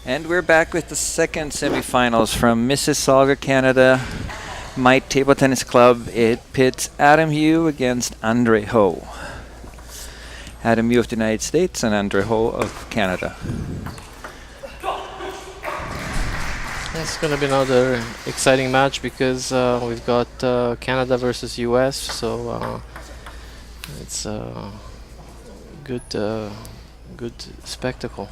And we're back with the second semifinals from Mississauga, Canada. Might Table Tennis Club. It pits Adam Hugh against Andre Ho. Adam Hugh of the United States and Andre Ho of Canada. It's going to be another exciting match because we've got Canada versus US, so it's a good spectacle.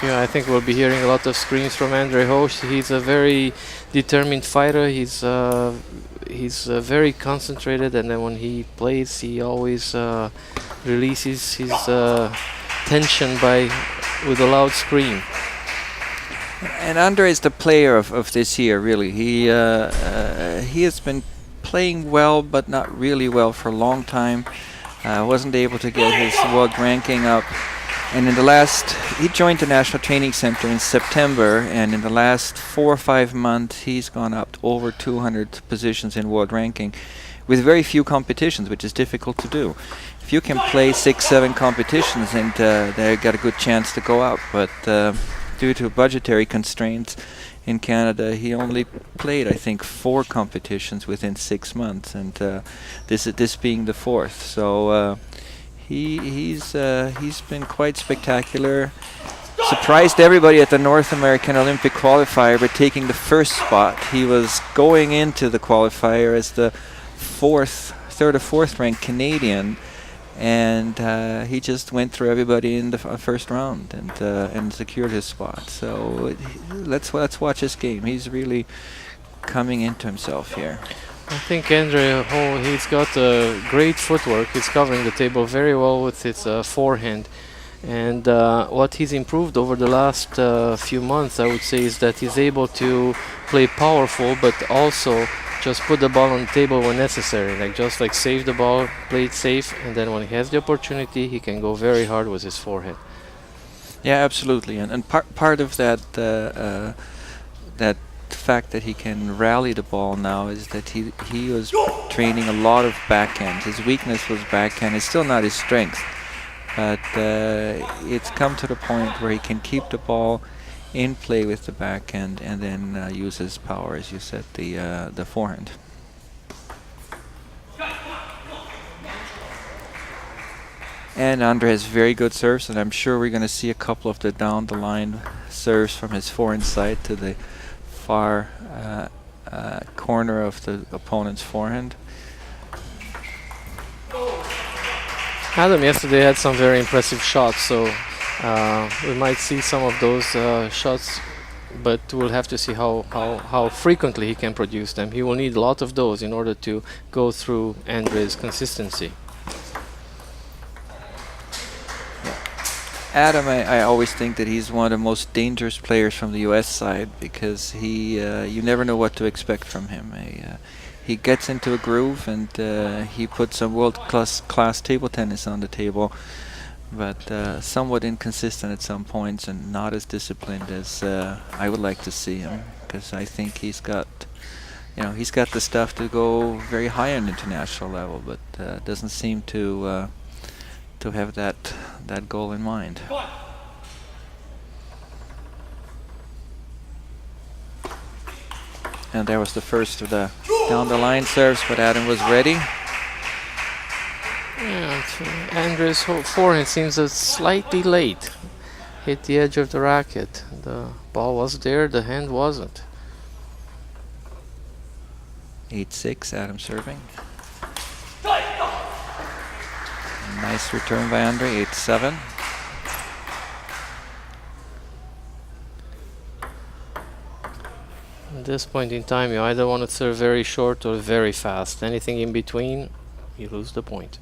Yeah, I think we'll be hearing a lot of screams from Andre Ho. He's a very determined fighter. He's very concentrated, and then when he plays, he always releases his tension with a loud scream. And Andre is the player of this year, really. He has been playing well, but not really well for a long time. Wasn't able to get his world ranking up. And he joined the National Training Center in September, and in the last 4 or 5 months, he's gone up to over 200 positions in world ranking with very few competitions, which is difficult to do. If you can play 6, 7 competitions, and they got a good chance to go up. But due to budgetary constraints in Canada, he only played, I think, 4 competitions within 6 months, and this being the 4th. So. He's been quite spectacular. Surprised everybody at the North American Olympic qualifier by taking the first spot. He was going into the qualifier as the third or fourth ranked Canadian, and he just went through everybody in the first round and secured his spot. So let's watch his game. He's really coming into himself here. I think Andre Ho, he's got great footwork. He's covering the table very well with his forehand. And what he's improved over the last few months, I would say, is that he's able to play powerful, but also just put the ball on the table when necessary. Like save the ball, play it safe, and then when he has the opportunity, he can go very hard with his forehand. Yeah, absolutely. And part of that that fact that he can rally the ball now is that he was training a lot of backhand. His weakness was backhand. It's still not his strength, but it's come to the point where he can keep the ball in play with the backhand and then use his power, as you said, the forehand. And Andre has very good serves, and I'm sure we're going to see a couple of the down the line serves from his forehand side to the far corner of the opponent's forehand. Adam yesterday had some very impressive shots, so we might see some of those shots, but we'll have to see how frequently he can produce them. He will need a lot of those in order to go through Andre's consistency. Adam, I always think that he's one of the most dangerous players from the U.S. side because you never know what to expect from him. He gets into a groove and he puts some world-class table tennis on the table, but somewhat inconsistent at some points and not as disciplined as I would like to see him, because I think he's got the stuff to go very high on international level, but doesn't seem to have that goal in mind. And there was the first of the down the line serves, but Adam was ready. Yeah, Andre's forehand seems slightly late. Hit the edge of the racket. The ball was there, the hand wasn't. 8-6, Adam serving. Nice return by Andre, 8-7. At this point in time, you either want to serve very short or very fast. Anything in between, you lose the point.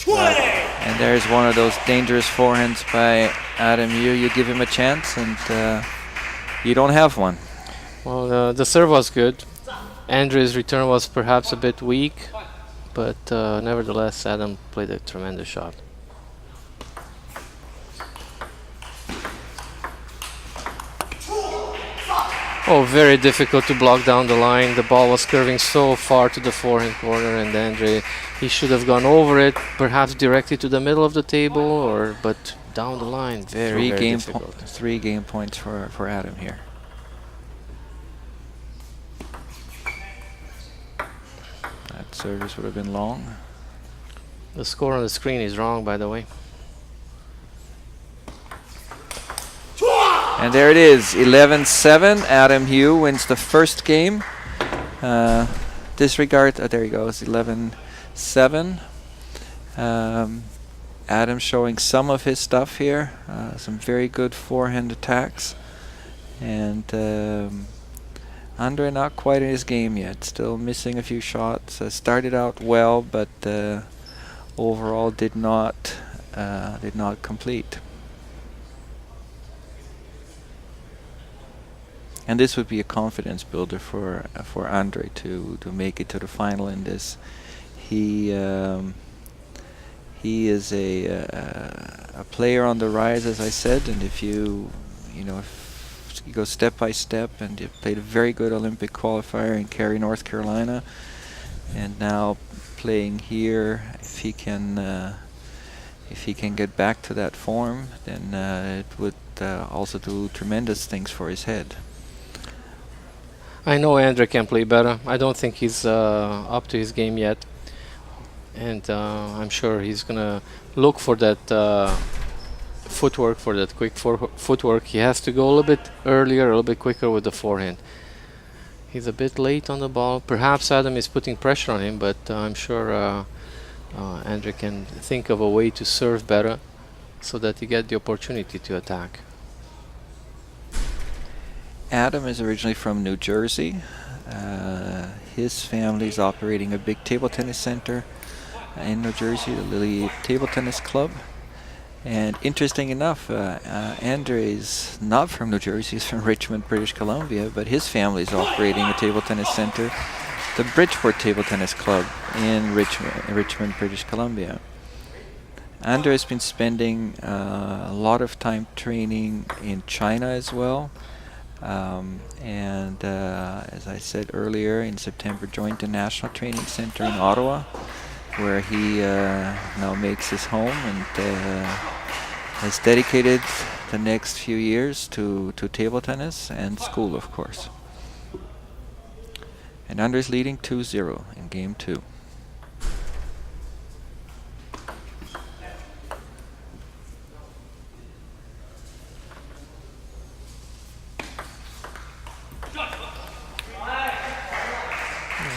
And there's one of those dangerous forehands by Adam Hugh. You give him a chance, and you don't have one. Well, the serve was good. Andre's return was perhaps a bit weak, but nevertheless, Adam played a tremendous shot. Oh, very difficult to block down the line. The ball was curving so far to the forehand corner, and Andre, he should have gone over it, perhaps directly to the middle of the table, but down the line. Very difficult. 3 game points for Adam here. That service would have been long. The score on the screen is wrong, by the way. And there it is, 11-7. Adam Hugh wins the first game. Disregard, there he goes, 11-7. Adam showing some of his stuff here, some very good forehand attacks. And Andre not quite in his game yet, still missing a few shots. Started out well, but overall did not complete. And this would be a confidence builder for Andre to make it to the final in this. He is a player on the rise, as I said, and if you go step by step, and you played a very good Olympic qualifier in Cary, North Carolina, and now playing here, if he can get back to that form, then it would also do tremendous things for his head. I know Andre can play better. I don't think he's up to his game yet, and I'm sure he's gonna look for that footwork, for that quick footwork. He has to go a little bit earlier, a little bit quicker with the forehand. He's a bit late on the ball. Perhaps Adam is putting pressure on him, but I'm sure Andre can think of a way to serve better so that he get the opportunity to attack. Adam is originally from New Jersey. His family is operating a big table tennis center in New Jersey, the Lily Table Tennis Club. And interesting enough, Andre is not from New Jersey, he's from Richmond, British Columbia, but his family is operating a table tennis center, the Bridgeport Table Tennis Club in Richmond, British Columbia. Andre has been spending a lot of time training in China as well. As I said earlier, in September joined the National Training Center in Ottawa, where he now makes his home, and has dedicated the next few years to table tennis and school, of course. And Andre's leading 2-0 in game 2.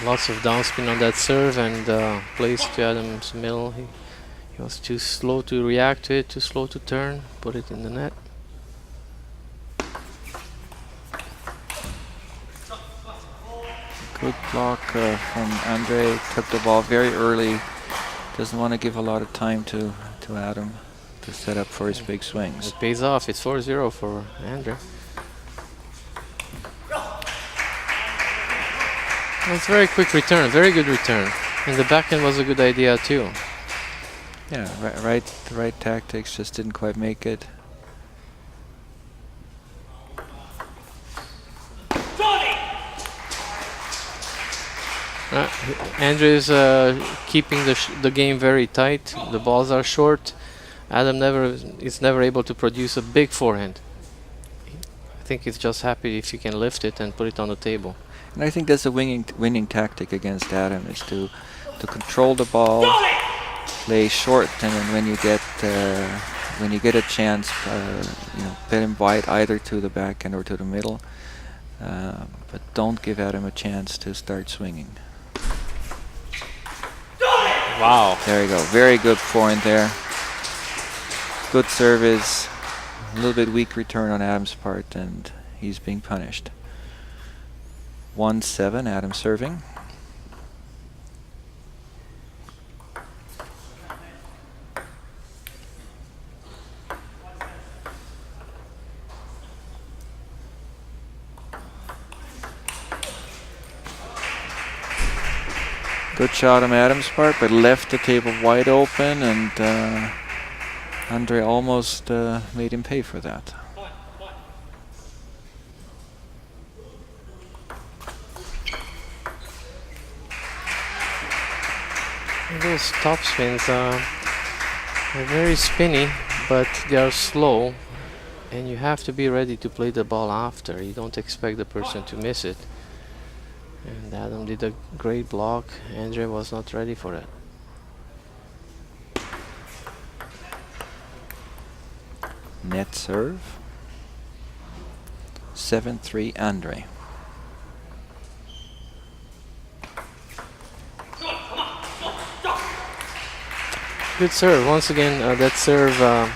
Lots of downspin on that serve, and plays to Adam's middle. He was too slow to react to it, too slow to turn, put it in the net. Good block from Andre. Took the ball very early. Doesn't want to give a lot of time to Adam to set up for his big swings. It pays off. It's 4-0 for Andre. It's very quick return, very good return. And the backhand was a good idea too. Yeah, right tactics, just didn't quite make it. Andre is keeping the game very tight. The balls are short. Adam is never able to produce a big forehand. I think he's just happy if he can lift it and put it on the table. And I think that's a winning tactic against Adam, is to control the ball, play short, and then when you get a chance, bet him wide either to the backhand or to the middle, but don't give Adam a chance to start swinging. Wow! There you go. Very good forehand there. Good service. A little bit weak return on Adam's part, and he's being punished. 1-7, Adam serving. Good shot on Adam's part, but left the table wide open, and Andre almost made him pay for that. those top spins are very spinny, but they are slow, and you have to be ready to play the ball after. You don't expect the person to miss it. And Adam did a great block. Andre was not ready for it. Net serve. 7-3 Andre. Good serve. Once again, that serve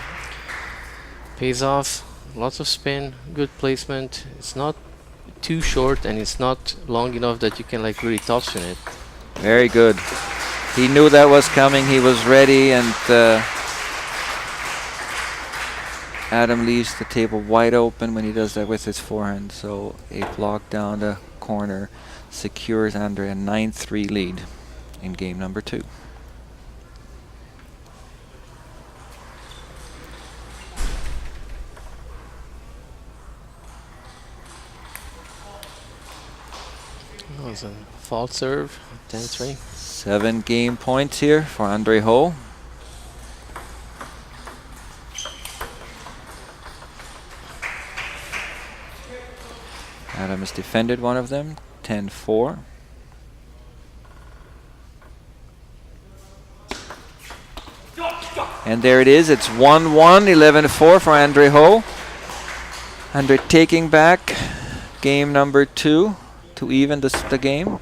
pays off. Lots of spin, good placement. It's not too short and it's not long enough that you can like really topspin it. Very good. He knew that was coming. He was ready, and Adam leaves the table wide open when he does that with his forehand. So a block down the corner secures Andre a 9-3 lead in game number 2. That was a fault serve, 10-3. 7 game points here for Andre Ho. Adam has defended one of them, 10-4. And there it is, it's 1-1, 11-4 for Andre Ho. Andre taking back game number 2 to even the game.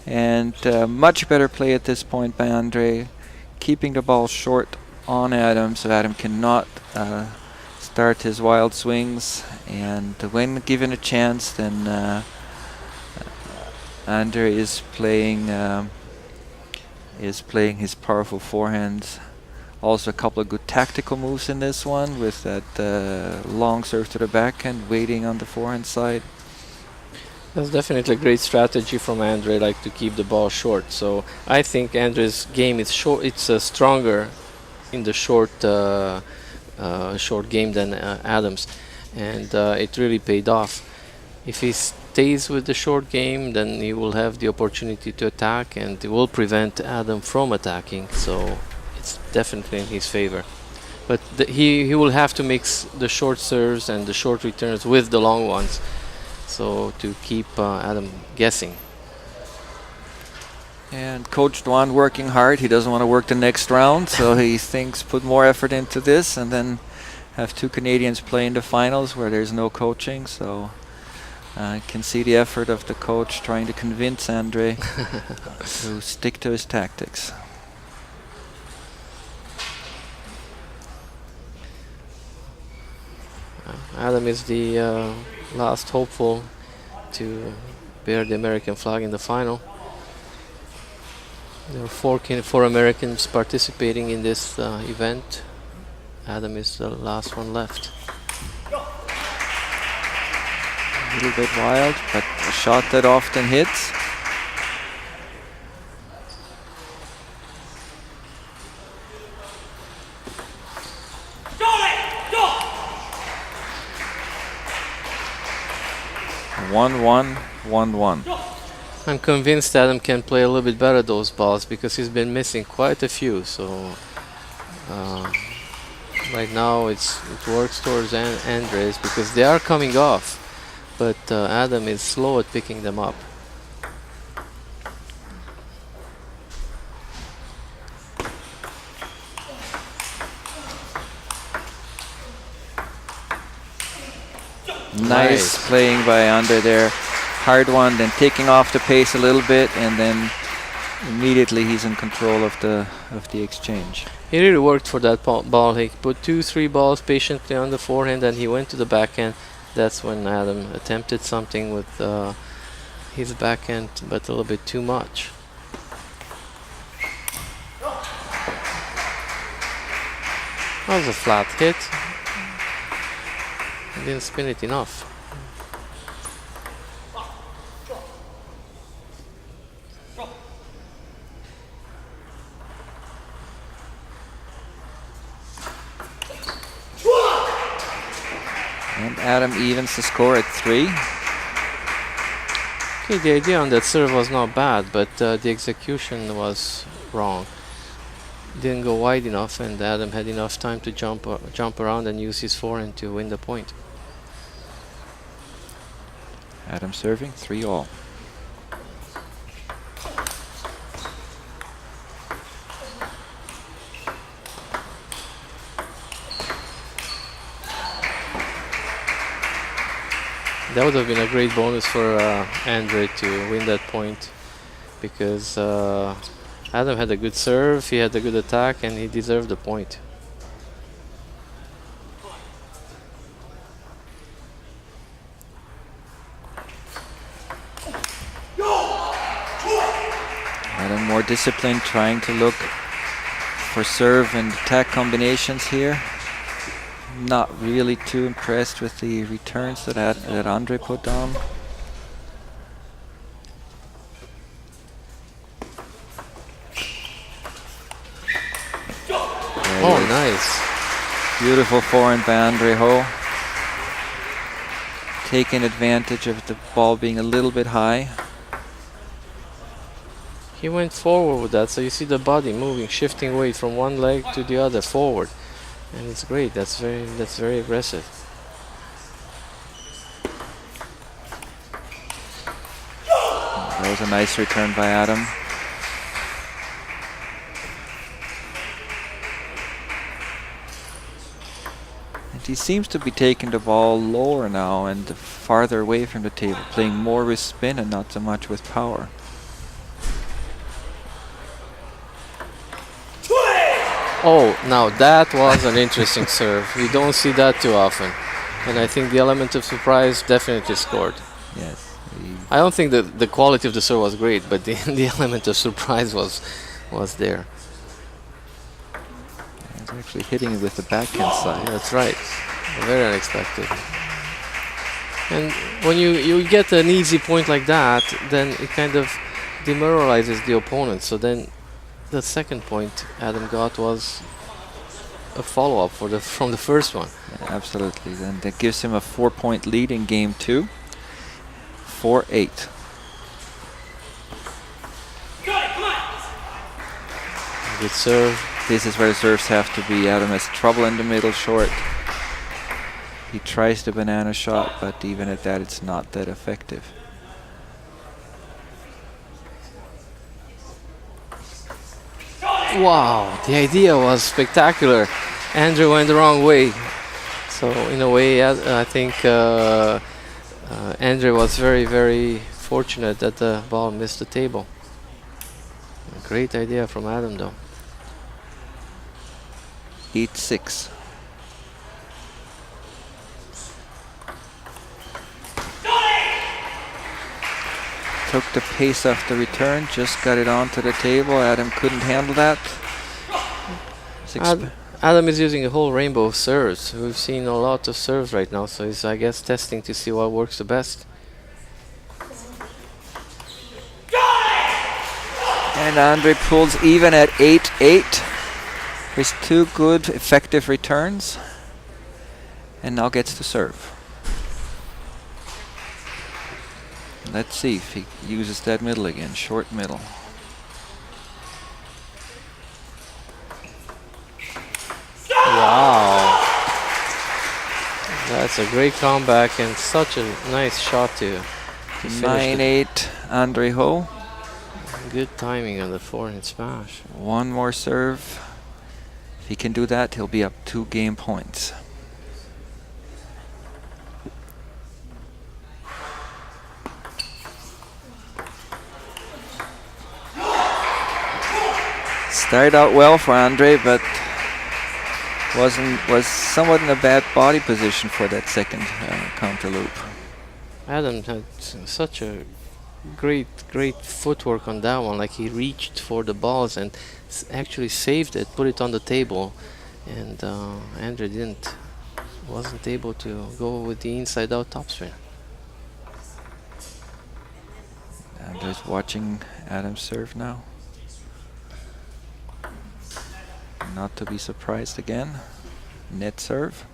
And much better play at this point by Andre, keeping the ball short on Adam so Adam cannot start his wild swings. And when given a chance, then Andre is playing his powerful forehands. Also a couple of good tactical moves in this one with that long serve to the backhand, waiting on the forehand side. That's definitely a great strategy from Andre, like to keep the ball short. So I think Andre's game is short. It's stronger in the short game than Adam's, and it really paid off. If he stays with the short game, then he will have the opportunity to attack, and it will prevent Adam from attacking. So it's definitely in his favor. But he will have to mix the short serves and the short returns with the long ones. So to keep Adam guessing. And Coach Dwan working hard. He doesn't want to work the next round, so he thinks put more effort into this and then have 2 Canadians play in the finals where there's no coaching. So I can see the effort of the coach trying to convince Andre to stick to his tactics. Adam is the last hopeful to bear the American flag in the final. There are 4 Americans participating in this event. Adam is the last one left. A little bit wild, but a shot that often hits. One, 1-1. I'm convinced Adam can play a little bit better those balls because he's been missing quite a few. So right now it works towards Andres because they are coming off, but Adam is slow at picking them up. Nice playing by Andre there. Hard one, then taking off the pace a little bit, and then immediately he's in control of the exchange. He really worked for that ball. He put 2-3 balls patiently on the forehand, and he went to the backhand. That's when Adam attempted something with his backhand, but a little bit too much. That was a flat hit. He didn't spin it enough. And Adam evens the score at 3. Okay, the idea on that serve was not bad, but the execution was wrong. Didn't go wide enough, and Adam had enough time to jump around and use his forehand to win the point. Adam serving 3-all. That would have been a great bonus for Andre to win that point, because Adam had a good serve, he had a good attack, and he deserved the point. Adam more disciplined, trying to look for serve and attack combinations here. Not really too impressed with the returns that Andre put down. Oh, nice. Beautiful forehand by Andre Ho. Taking advantage of the ball being a little bit high. He went forward with that, so you see the body moving, shifting weight from one leg to the other forward. And it's great. That's very aggressive. That was a nice return by Adam. And he seems to be taking the ball lower now and farther away from the table, playing more with spin and not so much with power. Oh, now that was an interesting serve. We don't see that too often. And I think the element of surprise definitely scored. Yes. I don't think that the quality of the serve was great, but the element of surprise was there. He's actually hitting it with the backhand side. That's right. Very unexpected. And when you get an easy point like that, then it kind of demoralizes the opponent. So then the second point Adam got was a follow-up from the first one. Yeah, absolutely. Then that gives him a 4-point lead in game 2. 4-8. Good serve. This is where the serves have to be. Adam has trouble in the middle short. He tries the banana shot, but even at that, it's not that effective. Wow, the idea was spectacular. Andrew went the wrong way. So in a way, I think Andrew was very, very fortunate that the ball missed the table. A great idea from Adam though. 8-6. Took the pace off the return, just got it onto the table. Adam couldn't handle that. Adam is using a whole rainbow of serves. We've seen a lot of serves right now, so he's, I guess, testing to see what works the best. And Andre pulls even at 8-8 with 2 good, effective returns. And now gets to serve. Let's see if he uses that middle again, short middle. Wow. That's a great comeback and such a nice shot to finish. 9-8, Andre Ho. Good timing on the forehand smash. One more serve. If he can do that, he'll be up 2 game points. Started out well for Andre, but was somewhat in a bad body position for that second counter loop. Adam had such a great footwork on that one. Like he reached for the balls and actually saved it, put it on the table, and Andre wasn't able to go with the inside out topspin. Andre's watching Adam serve now. Not to be surprised again. Net serve.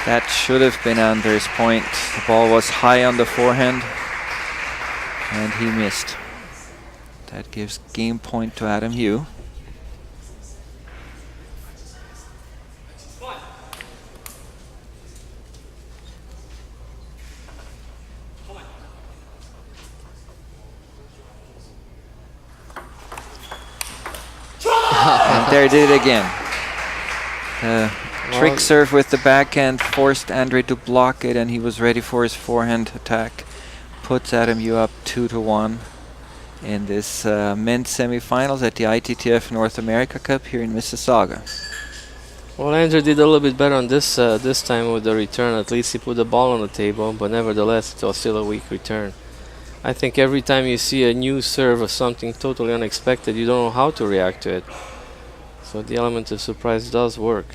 That should have been Andre's point. The ball was high on the forehand, and he missed. That gives game point to Adam Hugh. And there he did it again. Trick serve with the backhand forced Andre to block it, and he was ready for his forehand attack. Puts Adam Hugh up 2-1 in this men's semifinals at the ITTF North America Cup here in Mississauga. Well, Andre did a little bit better on this this time with the return. At least he put the ball on the table, but nevertheless, it was still a weak return. I think every time you see a new serve or something totally unexpected, you don't know how to react to it. So the element of surprise does work.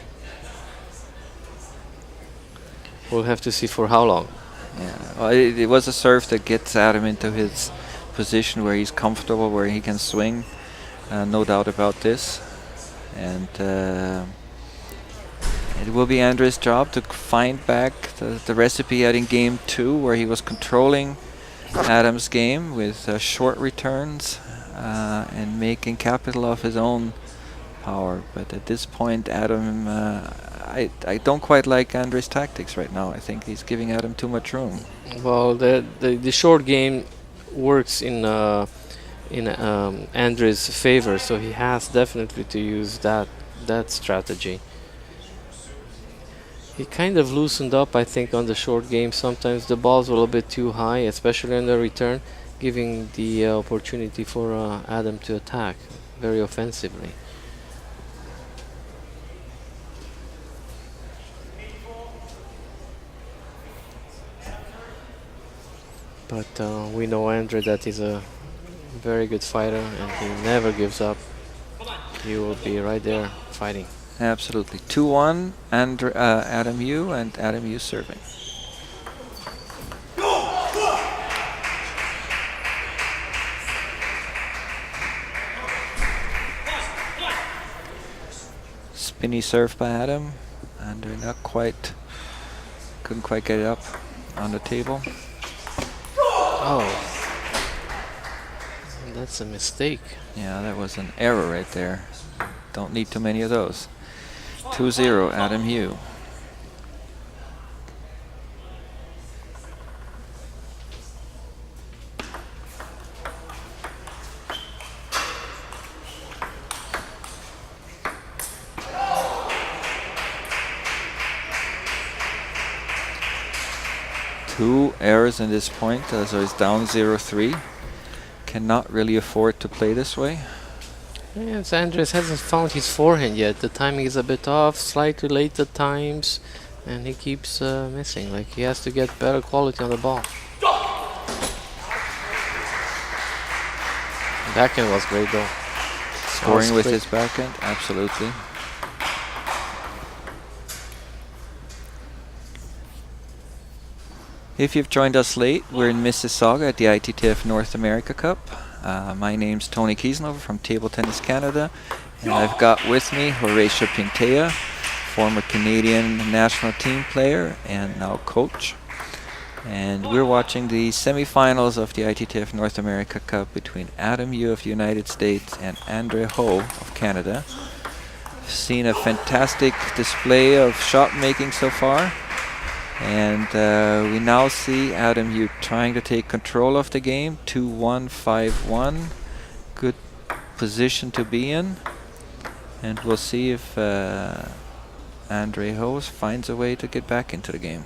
We'll have to see for how long. Yeah, well, it was a serve that gets Adam into his position where he's comfortable, where he can swing. No doubt about this. And it will be Andre's job to find back the recipe he had in game 2, where he was controlling Adam's game with short returns and making capital of his own power. But at this point, Adam, I don't quite like Andre's tactics right now. I think he's giving Adam too much room. Well, the short game works in Andre's favor, so he has definitely to use that strategy. He kind of loosened up, I think, on the short game. Sometimes the balls were a little bit too high, especially on the return, giving the opportunity for Adam to attack very offensively. But we know Andre that he's a very good fighter, and he never gives up. He will be right there fighting. Absolutely. 2-1, Adam Hugh, and Adam Hugh serving. Spinny serve by Adam. Andre couldn't quite get it up on the table. Oh, that's a mistake. Yeah, that was an error right there. Don't need too many of those. 2-0, Adam Hugh. Two errors in this point, so he's down 0-3. Cannot really afford to play this way. Yes, Andres hasn't found his forehand yet. The timing is a bit off, slightly late at times, and he keeps missing. Like, he has to get better quality on the ball. Backhand was great though. Scoring with his backhand, absolutely. If you've joined us late, we're in Mississauga at the ITTF North America Cup. My name's Tony Kiesnover from Table Tennis Canada, and I've got with me Horatia Pintea, former Canadian national team player and now coach. And we're watching the semifinals of the ITTF North America Cup between Adam Hugh of the United States and Andre Ho of Canada. Seen a fantastic display of shot making so far. And we now see Adam Hugh trying to take control of the game. 2-1, 5-1. Good position to be in. And we'll see if Andre Ho finds a way to get back into the game.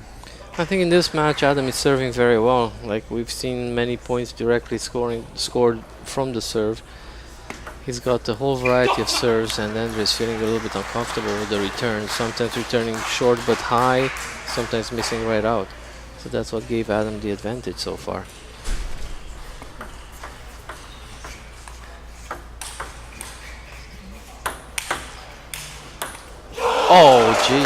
I think in this match Adam is serving very well. Like, we've seen many points directly scored from the serve. He's got a whole variety of serves, and Andre is feeling a little bit uncomfortable with the return. Sometimes returning short but high, sometimes missing right out. So that's what gave Adam the advantage so far. Oh, gee,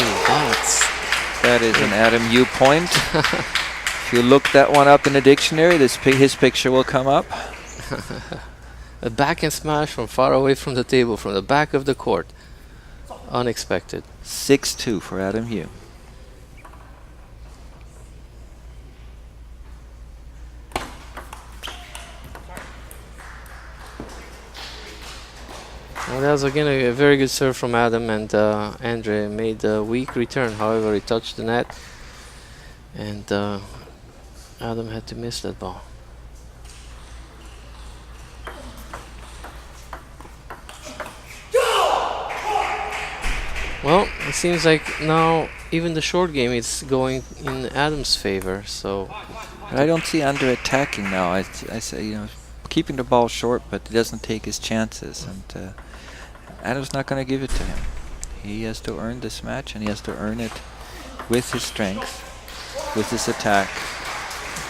that is an Adam Hugh point. If you look that one up in the dictionary, his picture will come up. A backhand smash from far away from the table, from the back of the court. Unexpected. 6-2 for Adam Hugh. Well, that was again a very good serve from Adam, and Andre made a weak return. However, he touched the net, and Adam had to miss that ball. Well, it seems like now even the short game is going in Adam's favor. So I don't see Andre attacking now. I say, you know, keeping the ball short, but he doesn't take his chances. And Adam's not going to give it to him. He has to earn this match, and he has to earn it with his strength, with his attack.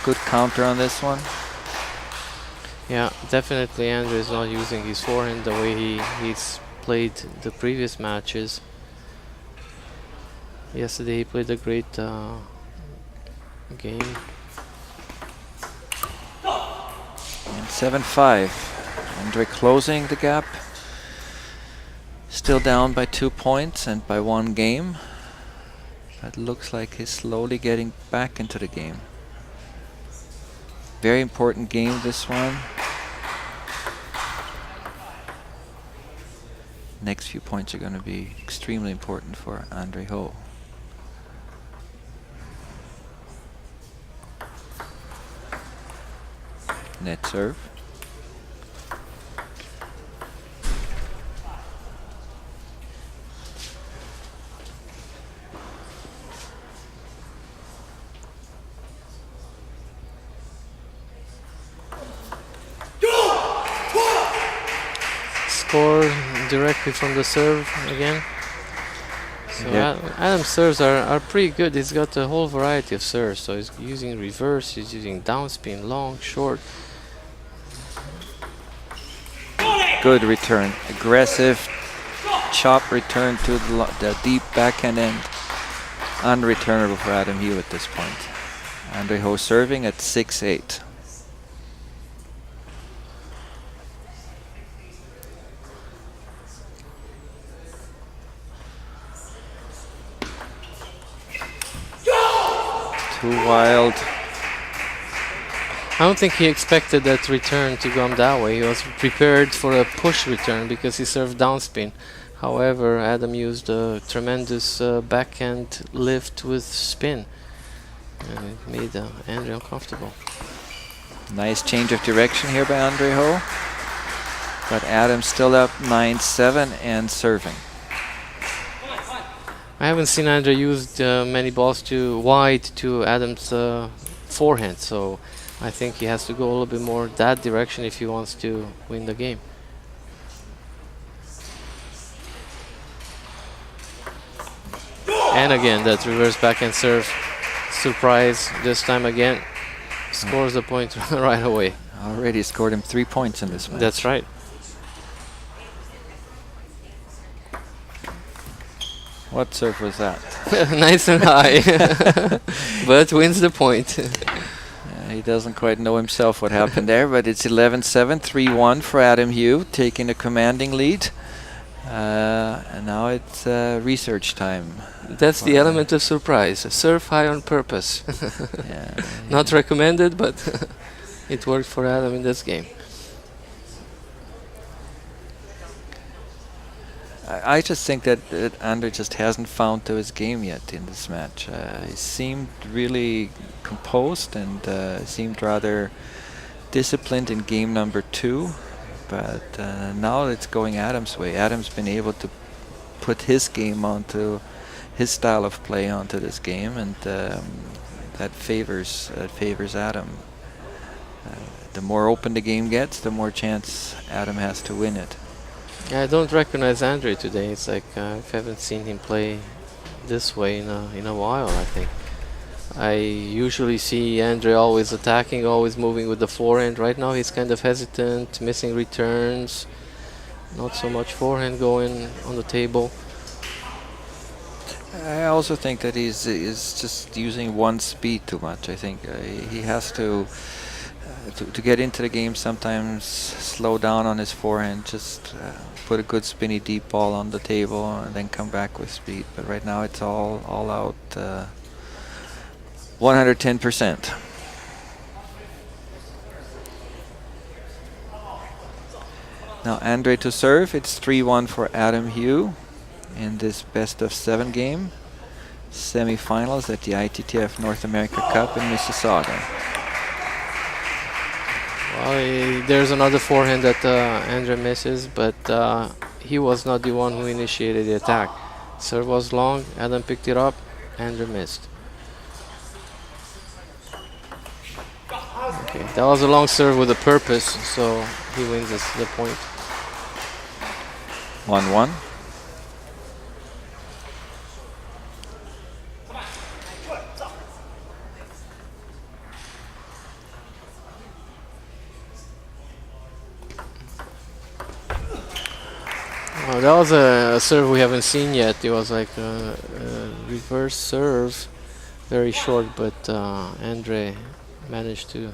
Good counter on this one. yeah, definitely Andre is not using his forehand the way he's played the previous matches. Yesterday he played a great game. And 7-5. Andre closing the gap. Still down by 2 points and by 1 game. But looks like he's slowly getting back into the game. Very important game, this one. Next few points are going to be extremely important for Andre Ho. Net serve. Score directly from the serve again. So Yeah. Adam's serves are pretty good. He's got a whole variety of serves. So he's using reverse, he's using downspin, long, short. Good return. Aggressive chop return to the deep backhand end. Unreturnable for Adam Hugh at this point. Andre Ho serving at 6-8. Too wild. I don't think he expected that return to come that way. He was prepared for a push return because he served downspin. However, Adam used a tremendous backhand lift with spin, and it made Andre uncomfortable. Nice change of direction here by Andre Ho. But Adam still up 9-7 and serving. I haven't seen Andre use many balls too wide to Adam's forehand, so I think he has to go a little bit more that direction if he wants to win the game. And again, that reverse backhand serve. Surprise this time again. Scores the point right away. Already scored him 3 points in this match. That's right. What serve was that? Nice and high. But wins the point. He doesn't quite know himself what happened there, but it's 11-7, 3-1 for Adam Hugh, taking a commanding lead. And now it's research time. That's the element of surprise. Serve high on purpose. Yeah, Not recommended, but it worked for Adam in this game. I just think that Andre just hasn't found to his game yet in this match. He seemed really composed and seemed rather disciplined in game number 2. But now it's going Adam's way. Adam's been able to put his game onto his style of play onto this game, and that favors Adam. The more open the game gets, the more chance Adam has to win it. I don't recognize Andre today. It's like I haven't seen him play this way in a while, I think. I usually see Andre always attacking, always moving with the forehand. Right now he's kind of hesitant, missing returns, not so much forehand going on the table. I also think that he's just using one speed too much. I think he has to get into the game sometimes slow down on his forehand, just put a good spinny deep ball on the table and then come back with speed. But right now it's all out 110%. Now Andre to serve. It's 3-1 for Adam Hugh in this best of 7 game. Semifinals at the ITTF North America Cup in Mississauga. Well, there's another forehand that Andre misses, but he was not the one who initiated the attack. Serve was long, Adam picked it up, Andre missed. Okay, that was a long serve with a purpose, so he wins the point. 1-1. Well, that was a serve we haven't seen yet. It was like a reverse serve, very short, but Andre managed to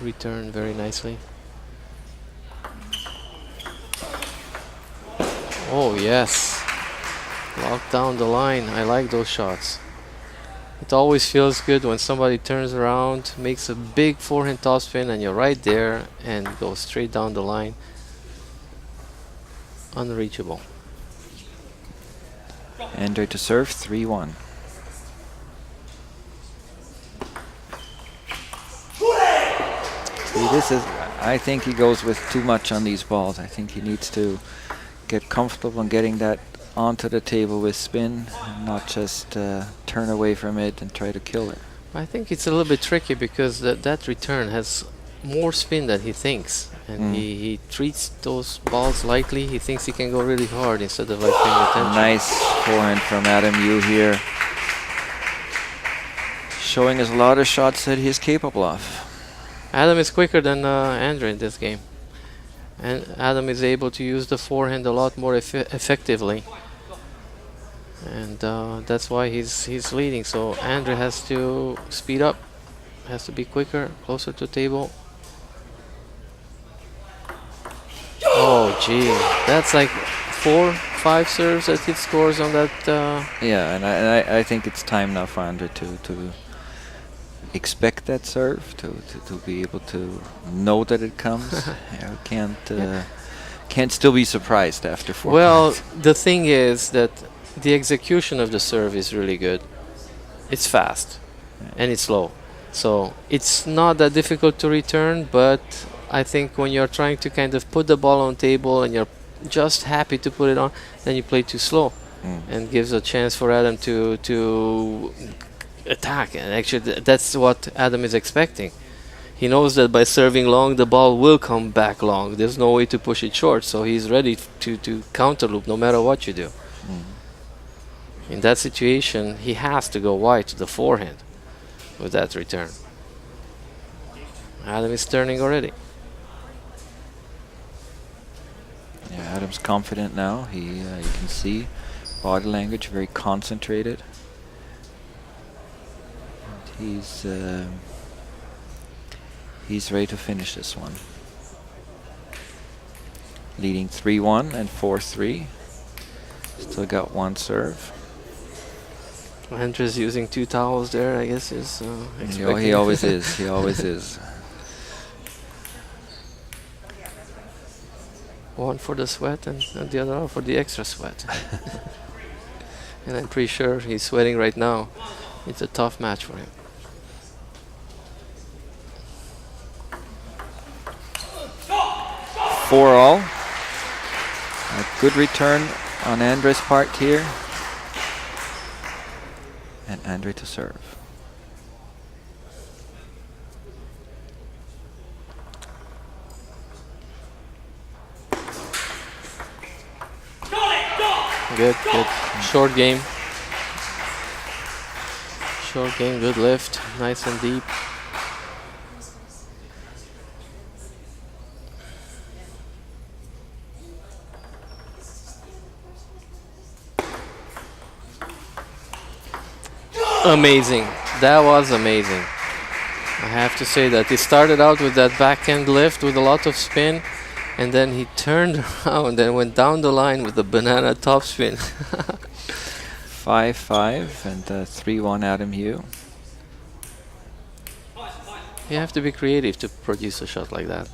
return very nicely. Oh yes, locked down the line. I like those shots. It always feels good when somebody turns around, makes a big forehand topspin, and you're right there and go straight down the line. Unreachable. Andre to serve. 3-1. See, this is. I think he goes with too much on these balls. I think he needs to get comfortable in getting that onto the table with spin, and not just turn away from it and try to kill it. I think it's a little bit tricky because that return has more spin than he thinks, and he treats those balls lightly. He thinks he can go really hard instead of like paying attention. Nice forehand from Adam Hugh here, showing us a lot of shots that he's capable of. Adam is quicker than Andre in this game, and Adam is able to use the forehand a lot more effectively, and that's why he's leading. So Andre has to speed up, has to be quicker, closer to table. Oh gee, that's like 4-5 serves that he scores on that. Yeah, and I think it's time now for Andre to expect that serve, to be able to know that it comes. Can't still be surprised after 4 Well, points. the thing is that the execution of the serve is really good. It's fast and it's low, so it's not that difficult to return. But I think when you're trying to kind of put the ball on table and you're just happy to put it on, then you play too slow, and gives a chance for Adam to attack. And actually that's what Adam is expecting. He knows that by serving long the ball will come back long. There's no way to push it short, so he's ready to counter loop no matter what you do. In that situation he has to go wide to the forehand with that return. Adam is turning already. Yeah, Adam's confident now. You can see body language, very concentrated. He's ready to finish this one. Leading 3-1 and 4-3. Still got one serve. Andre's using 2 towels there, I guess is expecting. He always is. He always is. One for the sweat and the other one for the extra sweat. And I'm pretty sure he's sweating right now. It's a tough match for him. Four all. A good return on Andre's part here. And Andre to serve. Good. Short game. Short game, good lift. Nice and deep. Amazing. That was amazing. I have to say that. He started out with that backhand lift with a lot of spin, and then he turned around and went down the line with the banana topspin. 5-5 and 3-1 Adam Hugh. You have to be creative to produce a shot like that.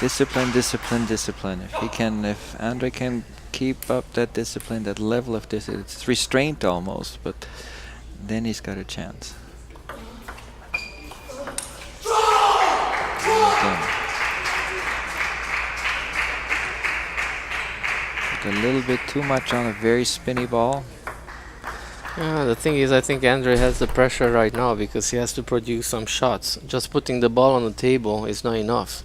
Discipline, discipline, discipline. If Andre can keep up that discipline, that level of discipline, it's restraint almost, but then he's got a chance. Again. A little bit too much on a very spinny ball. The thing is, I think Andre has the pressure right now because he has to produce some shots. Just putting the ball on the table is not enough.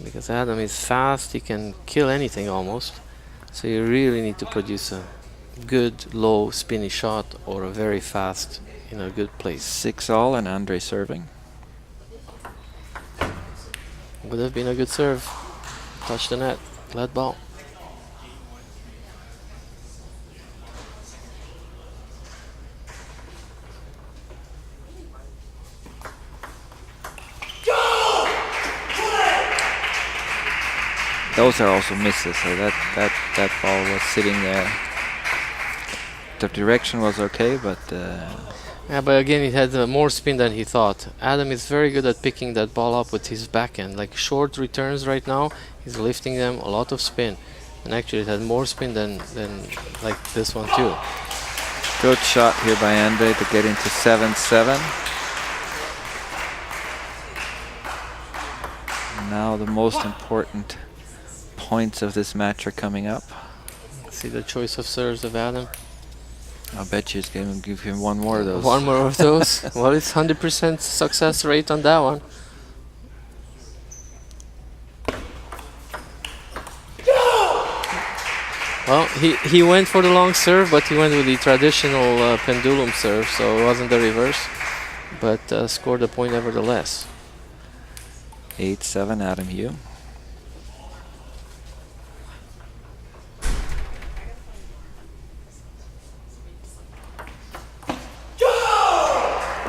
Because Adam is fast, he can kill anything almost. So you really need to produce a good, low, spinny shot or a very fast in a good place. 6-all and Andre serving. Would have been a good serve. Touch the net, let ball. Those are also misses, so that ball was sitting there. The direction was okay, but yeah, but again, it had more spin than he thought. Adam is very good at picking that ball up with his backhand. Like short returns right now, he's lifting them, a lot of spin. And actually it had more spin than like this one too. good shot here by Andre to get into 7-7. Now the most important points of this match are coming up. See the choice of serves of Adam. I'll bet you it's going to give him one more of those. One more of those. Well, it's 100% success rate on that one. Well, he went for the long serve, but he went with the traditional pendulum serve, so it wasn't the reverse, but scored a point nevertheless. 8-7, Adam Hugh.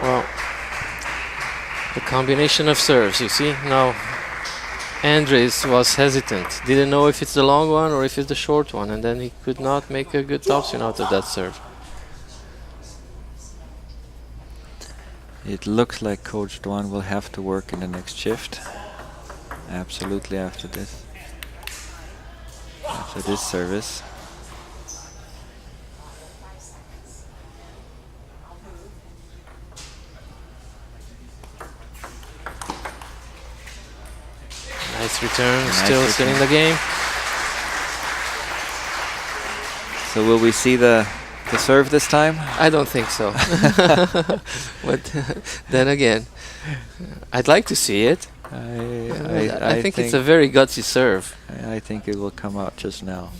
Well, the combination of serves, you see, now Andres was hesitant, didn't know if it's the long one or if it's the short one, and then he could not make a good topspin out of that serve. It looks like Coach Dwan will have to work in the next shift. Absolutely after this service. Nice return, still in the game. So will we see the serve this time? I don't think so. But then again, I'd like to see it. I think it's a very gutsy serve. I think it will come out just now.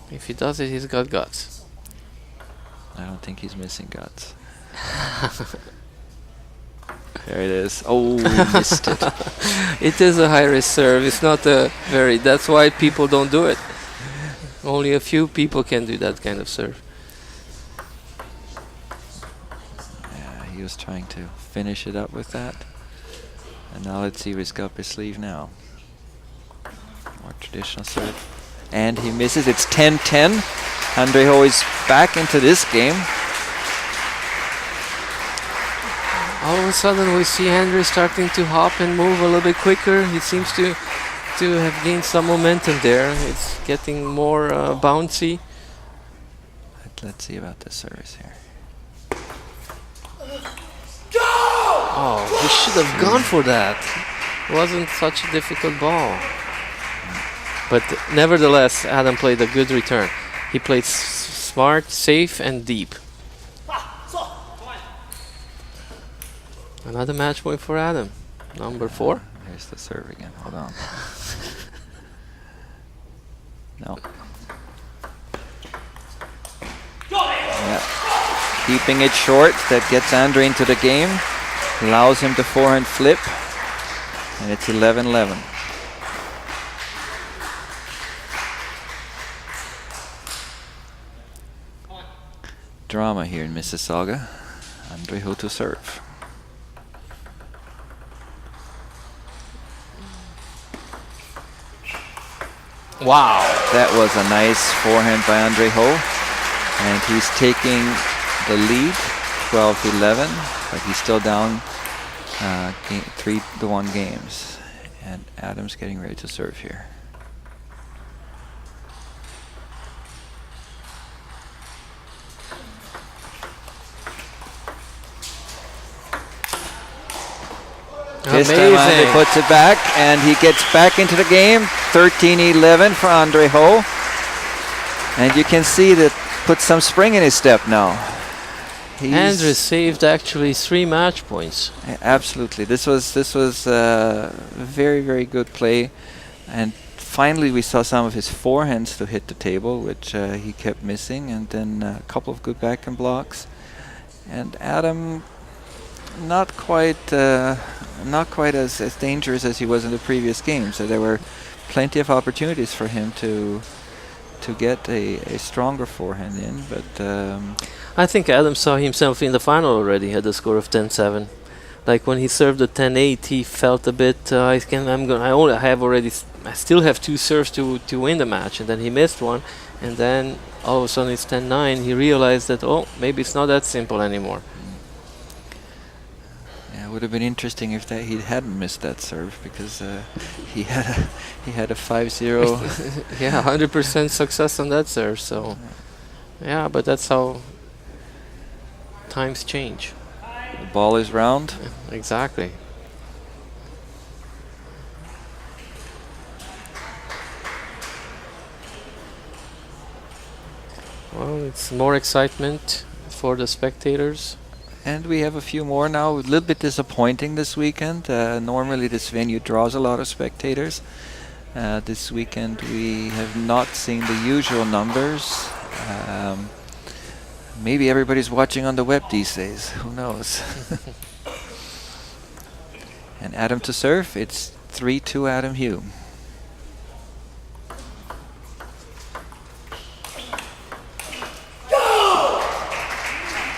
If he does it, he's got guts. I don't think he's missing guts. There it is. Oh, he missed it. It is a high-risk serve. It's not a very... That's why people don't do it. Only a few people can do that kind of serve. Yeah, he was trying to finish it up with that. And now let's see what's up his sleeve now. More traditional serve. And he misses. It's 10-10. Andre Ho is back into this game. All of a sudden we see Andre starting to hop and move a little bit quicker. He seems to have gained some momentum there. It's getting more bouncy. Let's see about this service here. Oh, he should have gone for that. It wasn't such a difficult ball. But nevertheless, Adam played a good return. He played smart, safe, and deep. Another match point for Adam. Number 4. Here's the serve again. Hold on. No. Yeah. Keeping it short. That gets Andre into the game. Allows him to forehand flip. And it's 11-11. Drama here in Mississauga. Andre Ho to serve. Wow. That was a nice forehand by Andre Ho. And he's taking the lead, 12-11, but he's still down 3-1 games. And Adam's getting ready to serve here. This time Andre puts it back, and he gets back into the game. 13-11 for Andre Ho. And you can see that puts some spring in his step now. Andre saved actually 3 match points. Absolutely. This was very, very good play. And finally we saw some of his forehands to hit the table, which he kept missing. And then a couple of good backhand blocks. And Adam not quite as dangerous as he was in the previous game. So there were plenty of opportunities for him to get a stronger forehand in, but I think Adam saw himself in the final already at the score of 10-7. Like when he served the 10-8, he felt a bit. I still have 2 serves to win the match, and then he missed one, and then all of a sudden it's 10-9. He realized that maybe it's not that simple anymore. It would have been interesting if he hadn't missed that serve, because he had a 5-0. Yeah, 100% success on that serve. So yeah, but that's how times change. The ball is round. Exactly. Well, it's more excitement for the spectators. And we have a few more now. A little bit disappointing this weekend. Normally this venue draws a lot of spectators. This weekend we have not seen the usual numbers. Maybe everybody's watching on the web these days. Who knows? And Adam to serve. It's 3-2 Adam Hugh.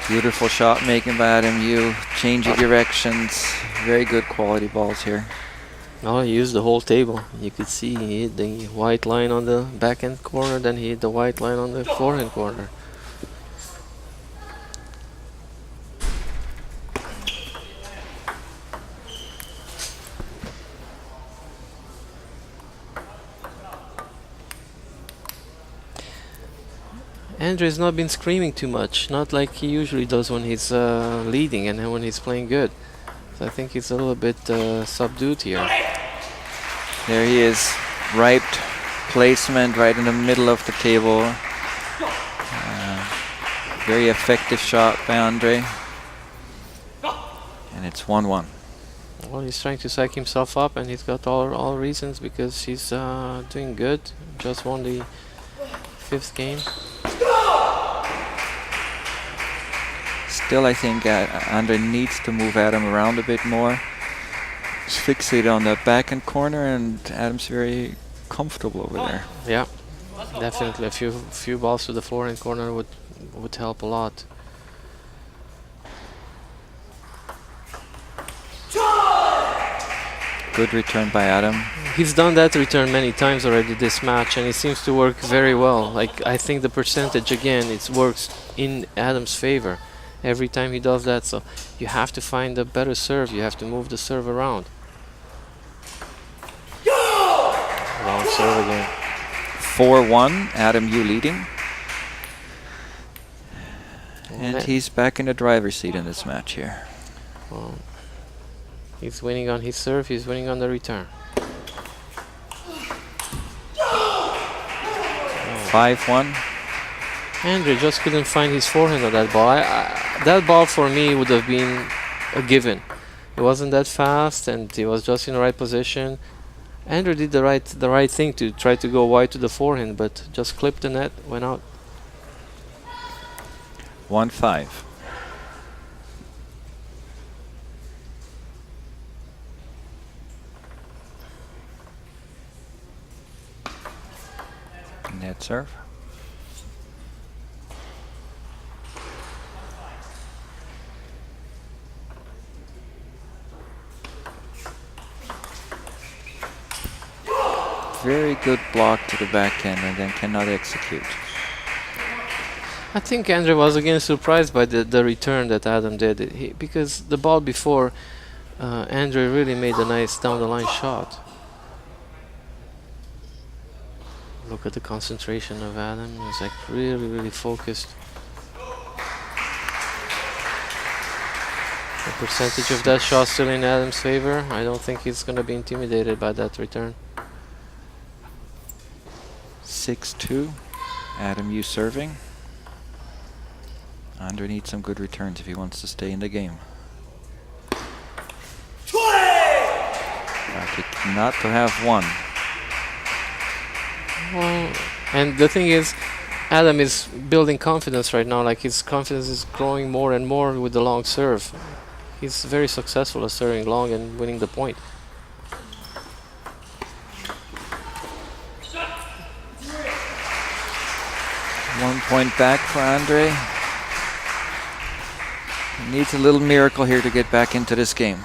Beautiful shot making by Adam Hugh, changing directions, very good quality balls here. Oh, he used the whole table. You could see he hit the white line on the backhand corner, then he hit the white line on the forehand corner. Andre's not been screaming too much, not like he usually does when he's leading and when he's playing good. So I think he's a little bit subdued here. There he is, right placement right in the middle of the table. Very effective shot by Andre. And it's 1-1. Well, he's trying to psych himself up, and he's got all reasons, because he's doing good. Just won the 5th game. Still, I think Andre needs to move Adam around a bit more. He's fixated on that backhand corner, and Adam's very comfortable over there. Yeah, definitely. A few balls to the forehand corner would help a lot. Good return by Adam. He's done that return many times already this match, and it seems to work very well. Like, I think the percentage, again, it works in Adam's favor every time he does that. So you have to find a better serve. You have to move the serve around. Wrong serve again. 4-1, Adam Hugh leading. And he's back in the driver's seat in this match here. Well, he's winning on his serve, he's winning on the return. 5-1. Andre just couldn't find his forehand on that ball. That ball for me would have been a given. It wasn't that fast, and he was just in the right position. Andre did the right thing to try to go wide to the forehand, but just clipped the net, went out. 1-5. Net serve. Very good block to the backhand, and then cannot execute. I think Andre was again surprised by the return that Adam did, because the ball before, Andre really made a nice down the line shot. Look at the concentration of Adam. He's like really, really focused. The percentage of that shot still in Adam's favor. I don't think he's going to be intimidated by that return. 6-2. Adam, you serving. Andre needs some good returns if he wants to stay in the game. Not to have one. Well, and the thing is, Adam is building confidence right now. Like his confidence is growing more and more with the long serve. He's very successful at serving long and winning the point. One point back for Andre. He needs a little miracle here to get back into this game.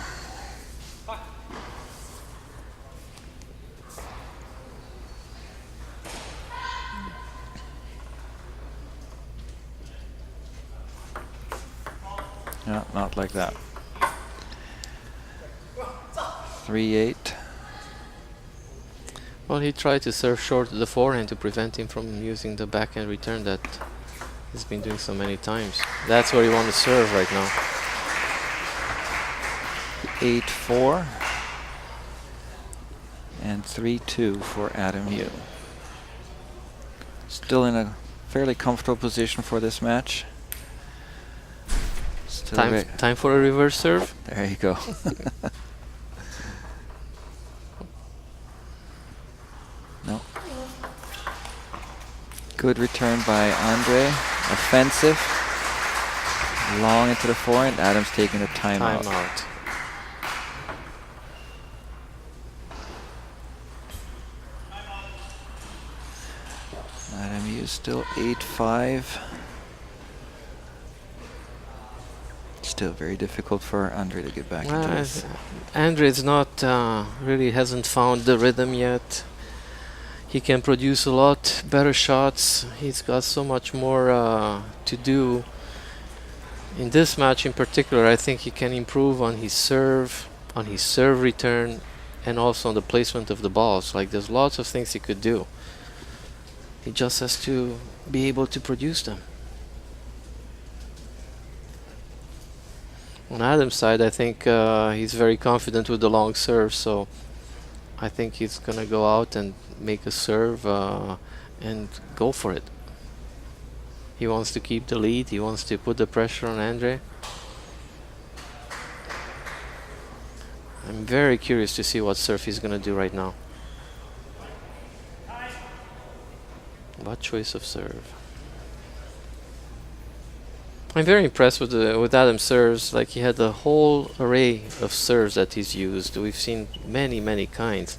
No, not like that. 3-8. Well, he tried to serve short to the forehand to prevent him from using the backhand return that he's been doing so many times. That's where he wants to serve right now. 8-4. And 3-2 for Adam Hugh. Still in a fairly comfortable position for this match. Time for a reverse serve. There you go. No. Good return by Andre. Offensive. Long into the forehand. Adam's taking a timeout. Timeout. Adam Hughes still 8-5. Still very difficult for Andre to get back into this. Andre is not really hasn't found the rhythm yet. He can produce a lot better shots. He's got so much more to do. In this match in particular, I think he can improve on his serve return, and also on the placement of the balls. Like there's lots of things he could do. He just has to be able to produce them. On Adam's side, I think he's very confident with the long serve, so I think he's gonna go out and make a serve and go for it. He wants to keep the lead. He wants to put the pressure on Andre. I'm very curious to see what serve he's gonna do right now. What choice of serve? I'm very impressed with Adam's serves. Like he had a whole array of serves that he's used. We've seen many kinds.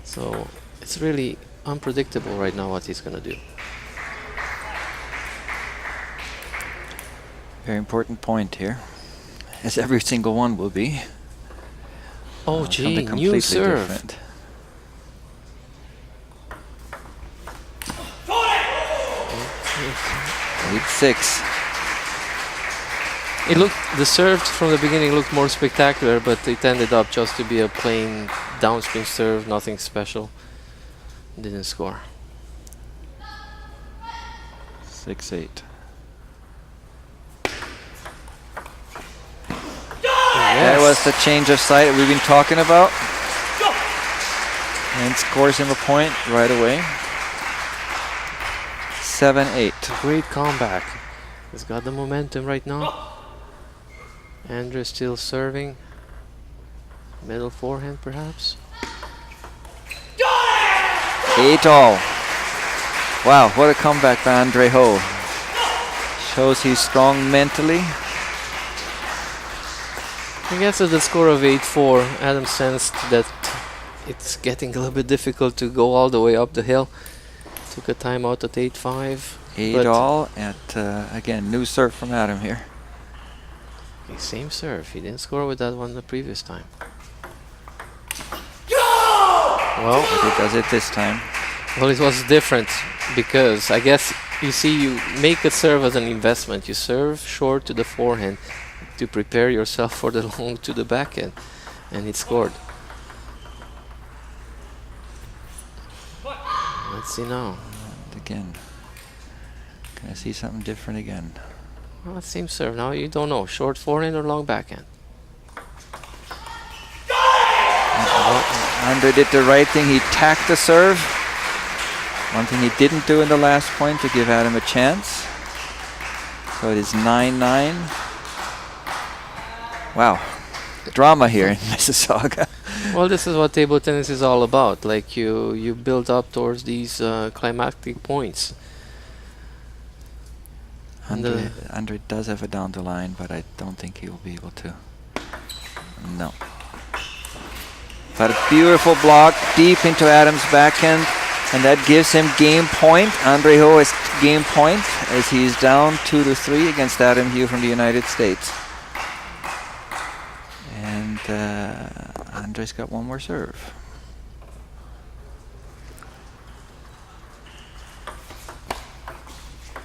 So it's really unpredictable right now what he's gonna do. Very important point here, as every single one will be. Oh gee, new serve. Different. 8-6. The serve from the beginning looked more spectacular, but it ended up just to be a plain downspin serve, nothing special. Didn't score. 6-8. That was the change of sight we've been talking about. And scores him a point right away. 7-8. Great comeback. He's got the momentum right now. Andre still serving. Middle forehand perhaps. 8-all. Wow, what a comeback by Andre Ho. Shows he's strong mentally. I guess at the score of 8-4, Adam sensed that it's getting a little bit difficult to go all the way up the hill. Took a timeout at 8-5. 8-all at, again, new serve from Adam here. Okay, same serve. He didn't score with that one the previous time. Well, but he does it this time. Well, it was different because I guess you see, you make a serve as an investment. You serve short to the forehand to prepare yourself for the long to the backhand, and it scored. Let's Let's see now. And again, can I see something different again? Well, same serve. Now you don't know. Short forehand or long backhand. Andre did the right thing. He tacked the serve. One thing he didn't do in the last point to give Adam a chance. So it is 9-9. Wow. Drama here in Mississauga. Well, this is what table tennis is all about. Like you build up towards these climactic points. Andre does have a down the line, but I don't think he will be able to. No. But a beautiful block deep into Adam's backhand, and that gives him game point. Andre Ho has game point as he's down 2-3 against Adam Hugh from the United States. And Andre's got one more serve.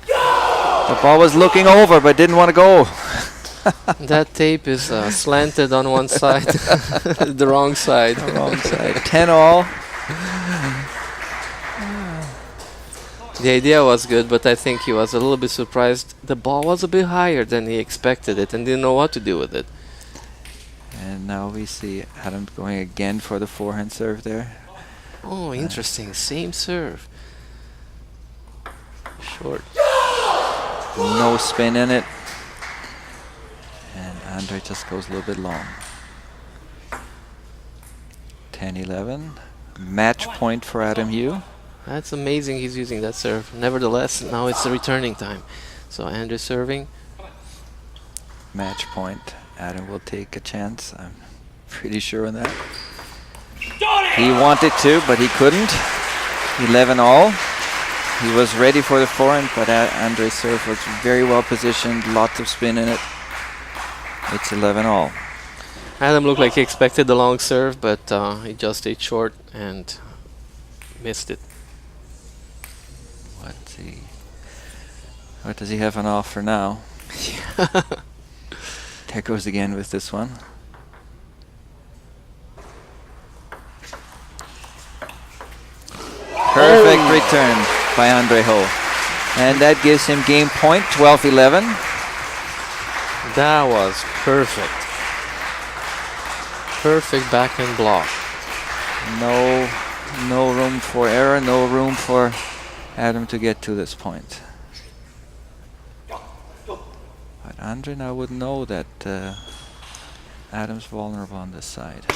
The ball was looking over, but didn't want to go. That tape is slanted on one side, the wrong side. The wrong side. 10-all. The idea was good, but I think he was a little bit surprised. The ball was a bit higher than he expected it and didn't know what to do with it. And now we see Adam going again for the forehand serve there. Oh, interesting. Same serve. Short. No spin in it. And Andre just goes a little bit long. 10-11. Match point for Adam Hugh. That's amazing he's using that serve. Nevertheless, now it's the returning time. So Andre serving. Match point. Adam will take a chance. I'm pretty sure on that. He wanted to, but he couldn't. 11-all. He was ready for the forehand, but Andre's serve was very well positioned. Lots of spin in it. It's 11-all. Adam looked like he expected the long serve, but he just stayed short and missed it. Let's see. What does he have on offer now? There goes again with this one. Perfect return by Andre Ho. And that gives him game point, 12-11. That was perfect. Perfect backhand block. No room for error, no room for Adam to get to this point. But Andre now would know that Adam's vulnerable on this side.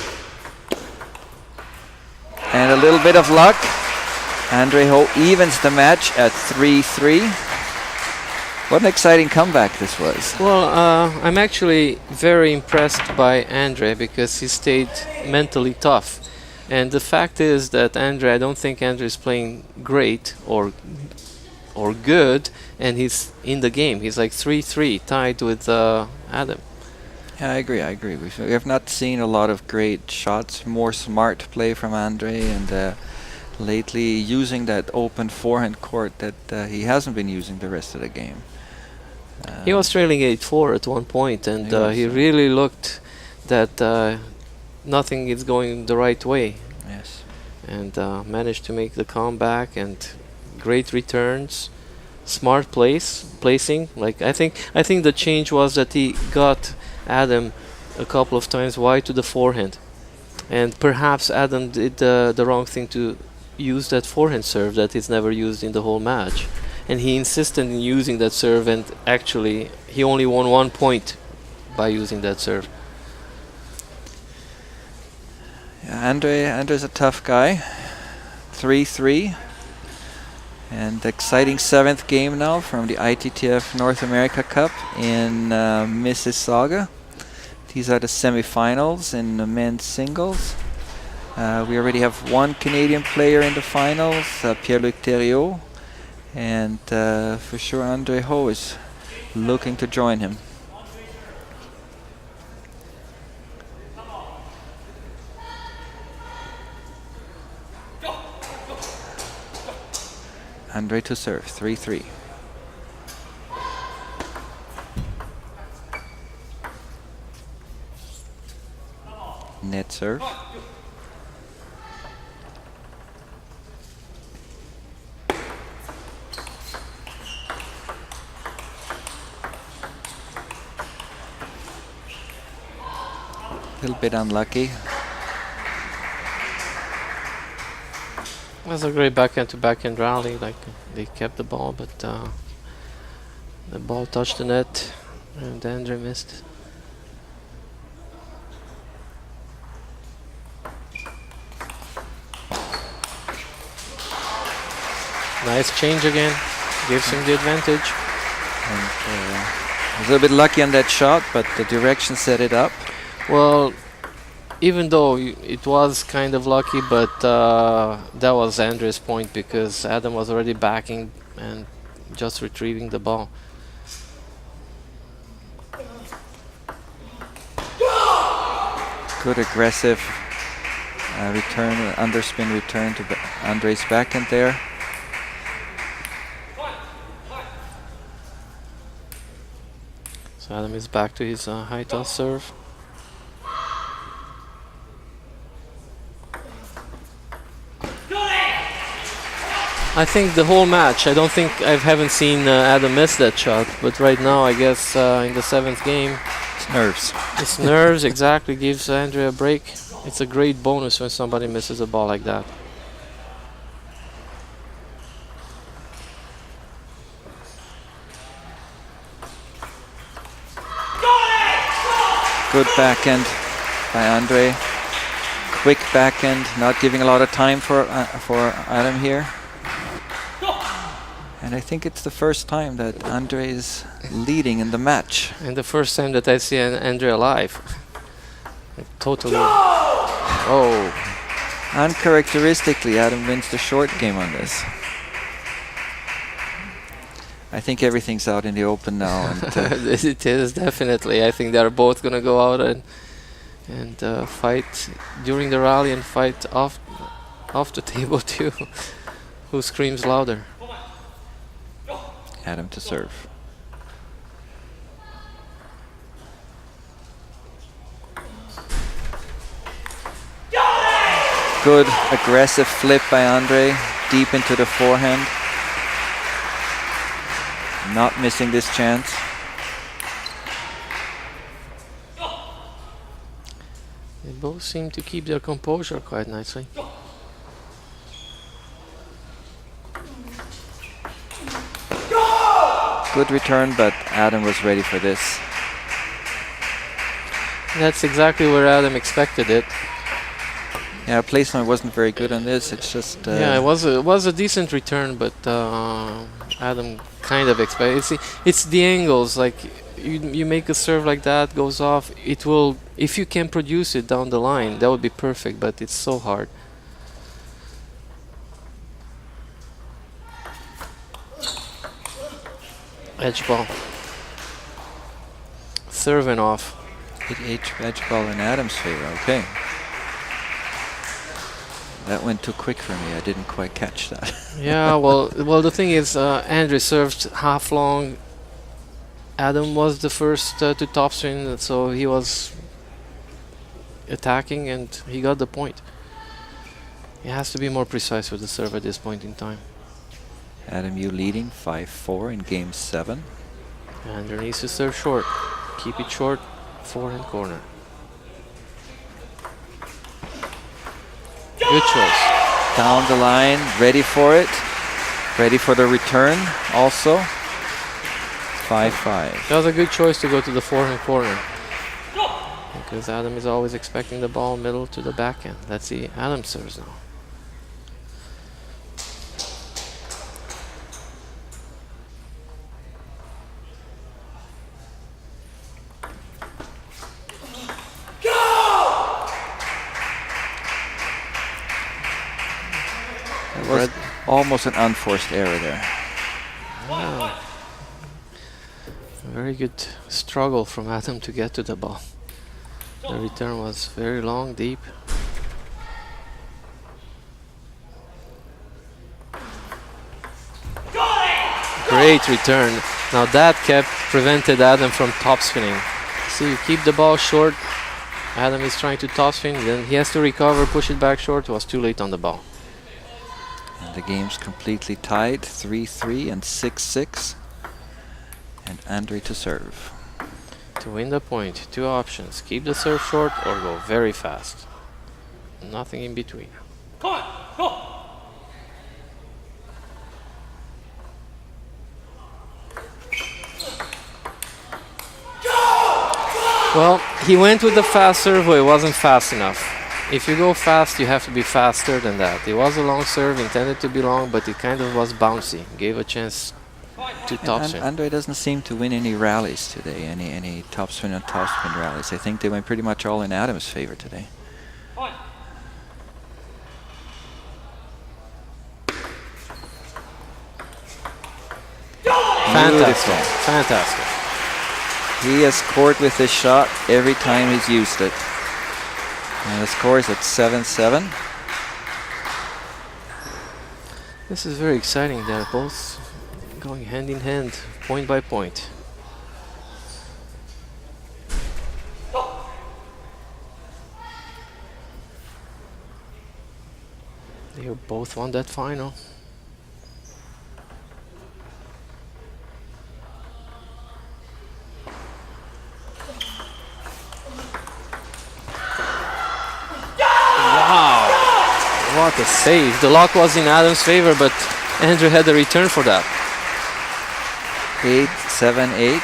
And a little bit of luck. Andre Ho evens the match at 3-3. What an exciting comeback this was. Well, I'm actually very impressed by Andre because he stayed mentally tough. And the fact is that I don't think Andre is playing great or good, and he's in the game. He's like 3-3, tied with Adam. Yeah, I agree. We have not seen a lot of great shots, more smart play from Andre, and lately using that open forehand court that he hasn't been using the rest of the game. He was trailing 8-4 at one point, and he really looked that nothing is going the right way. Yes. And managed to make the comeback and great returns, smart placing. Like I think the change was that he got Adam a couple of times wide to the forehand, and perhaps Adam did the wrong thing to use that forehand serve that he's never used in the whole match, and he insisted in using that serve, and actually he only won 1 point by using that serve. Yeah, Andre's a tough guy. 3-3. And exciting 7th game now from the ITTF North America Cup in Mississauga. These are the semifinals in the men's singles. We already have one Canadian player in the finals, Pierre-Luc Thériault. And for sure Andre Ho is looking to join him. Andre to serve, 3-3. Net serve. little bit unlucky. It was a great backhand to backhand rally. Like they kept the ball, but the ball touched the net, and Andre missed. Nice change again. Gives him the advantage. And, he was a little bit lucky on that shot, but the direction set it up. Well, even though it was kind of lucky, but that was Andre's point because Adam was already backing and just retrieving the ball. Good aggressive return, underspin return to Andre's backhand there. So Adam is back to his high toss serve. I think the whole match, I haven't seen Adam miss that shot, but right now I guess in the 7th game, It's nerves. it's nerves, exactly, gives Andre a break. It's a great bonus when somebody misses a ball like that. Good backhand by Andre. Quick backhand, not giving a lot of time for Adam here. And I think it's the first time that Andre is leading in the match. And the first time that I see Andre alive. Totally. Oh. Uncharacteristically, Adam wins the short game on this. I think everything's out in the open now. And, it is definitely. I think they're both gonna go out and fight during the rally and fight off the table too. Who screams louder? Adam to serve. Good aggressive flip by Andre, deep into the forehand. Not missing this chance. They both seem to keep their composure quite nicely. Good return, but Adam was ready for this. That's exactly where Adam expected it. Yeah, placement wasn't very good on this. It's just yeah, it was a decent return, but Adam kind of expected. It's the angles. Like you make a serve like that, goes off. It will, if you can produce it down the line, that would be perfect. But it's so hard. Edge ball. Serving off. edge ball in Adam's favor. Okay. That went too quick for me. I didn't quite catch that. Yeah, well, the thing is, Andre served half long. Adam was the first to topspin, so he was attacking, and he got the point. He has to be more precise with the serve at this point in time. Adam, you leading 5-4 in game 7. Andre needs to serve short. Keep it short, forehand corner. Good choice. Down the line, ready for it. Ready for the return also. 5-5. That was a good choice to go to the forehand corner. Because Adam is always expecting the ball middle to the backhand. Let's see Adam serves now. It was almost an unforced error there. Wow. A very good struggle from Adam to get to the ball. The return was very long, deep. Great return. Now that prevented Adam from topspinning. See, you keep the ball short. Adam is trying to topspin, then he has to recover, push it back short. It was too late on the ball. And the game's completely tied, 3-3 and 6-6. And Andre to serve. To win the point, two options. Keep the serve short or go very fast. Nothing in between. Well, he went with the fast serve, but it wasn't fast enough. If you go fast, you have to be faster than that. It was a long serve, intended to be long, but it kind of was bouncy. Gave a chance to topspin. Andre doesn't seem to win any rallies today, any topspin and topspin rallies. I think they went pretty much all in Adam's favor today. Fantastic. Beautiful. Fantastic. He has scored with this shot every time he's used it. And the score is at 7-7. This is very exciting. They're both going hand in hand, point by point. They both won that final. Wow! What a save. The lock was in Adam's favor, but Andrew had a return for that. 8-7-8.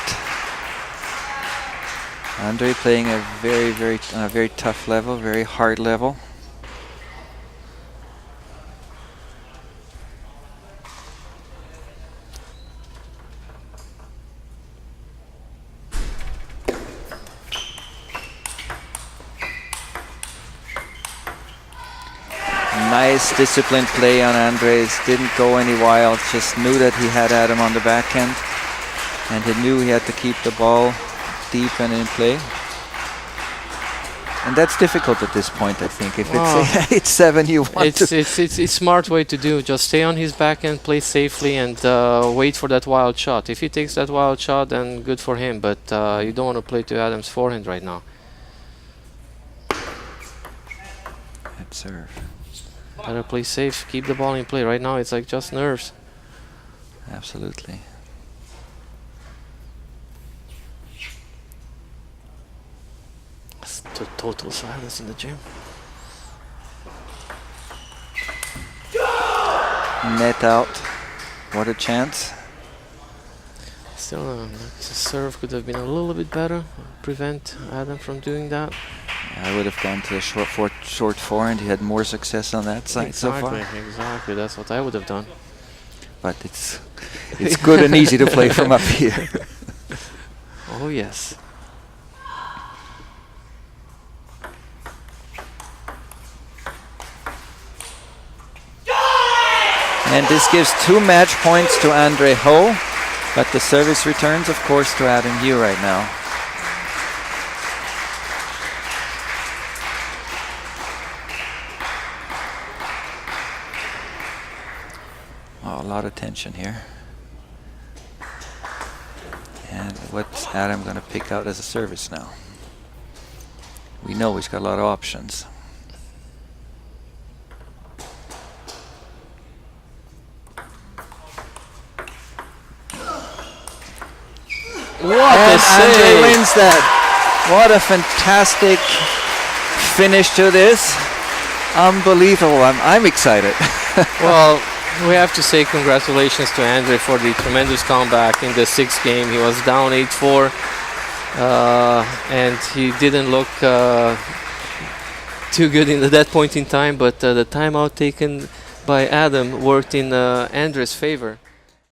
Andre playing a very tough level, very hard level. Nice disciplined play on Andres, didn't go any wild, just knew that he had Adam on the backhand and he knew he had to keep the ball deep and in play. And that's difficult at this point, I think. If it's 8-7, you want to... It's smart way to do. Just stay on his backhand, play safely, and wait for that wild shot. If he takes that wild shot, then good for him. But you don't want to play to Adam's forehand right now. That serve. Better play safe. Keep the ball in play. Right now, it's like just nerves. Absolutely. It's total silence in the gym. Net out. What a chance. Still, the serve could have been a little bit better. Prevent Adam from doing that. I would have gone to the short forehand. He had more success on that side so far. Exactly. That's what I would have done. But it's good and easy to play from up here. Oh yes. And this gives 2 match points to Andre Ho, but the service returns, of course, to Adam Hugh right now. Oh, a lot of tension here. And what's Adam going to pick out as a service now? We know he's got a lot of options. What a save! Andre wins that. What a fantastic finish to this. Unbelievable. I'm excited. Well, we have to say congratulations to Andre for the tremendous comeback in the 6th game. He was down 8-4 and he didn't look too good at that point in time, but the timeout taken by Adam worked in Andre's favor.